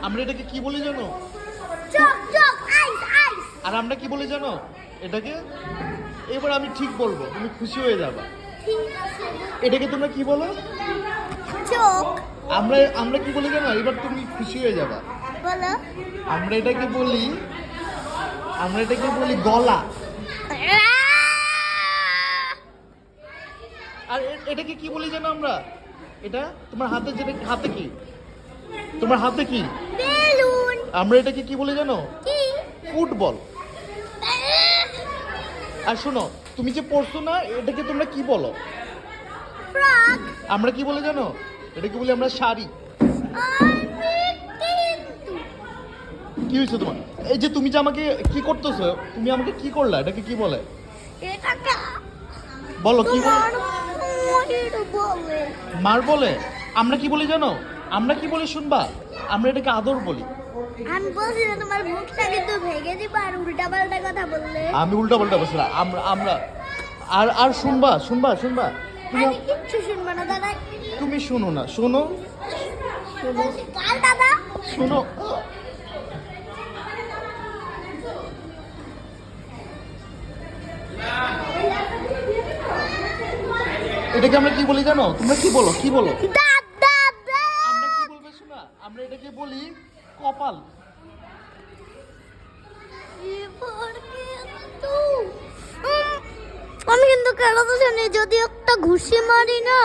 আমরা এটাকে কি বলি জানো? চক চক আইস আইস। আর আমরা কি বলি জানো এটাকে? এবার আমি ঠিক বলবো, তুমি খুশি হয়ে যাবে। ঠিক আছে। এটাকে তোমরা কি বলো? চক। আমরা কি বলি জানো? এবার তুমি খুশি হয়ে যাবে। বলো। আমরা এটাকে বলি গলা। আর এটাকে কি বলি জানো আমরা? এটা তোমার হাতে হাতে কি? তোমার হাতে কি? বেলুন। আমরা এটাকে কি বলি জানো? কি? ফুটবল। আর শোনো, তুমি যে পড়ছো না, এটাকে তোমরা কি বলো? ফ্রক। আমরা কি বলে জানো? এটাকে বলি আমরা শাড়ি। কি হয়েছে তোমার? এই যে তুমি যে আমাকে কি করতেছো, তুমি আমাকে কি করলা? এটাকে কি বলে? এটাকে বলো কি বলে? বলে। মার বলে? আমরা কি বলি জানো? আমরা কি বলি শুনবা? আমরা এটাকে আদর বলি। আমি বলছি না তোমার মুখটা কিন্তু ভেঙে দিবা আর উল্টা পাল্টা কথা বললে। আমি উল্টা পাল্টা বলছিলাম। আমরা আর শুনবা। তুমি আমি কিচ্ছু শুনবো না দাদা। তুমি শোনো না, শোনো কাল দাদা। শোনো। এটাকে আমরা কি বলি জানো? তোমরা কি বলো? দাদা। আমরা কি বলবে শোনা? আমরা এটাকে বলি কপাল। আমি কিন্তু খেলাতে জানি যদি একটা ঘুষি মারি না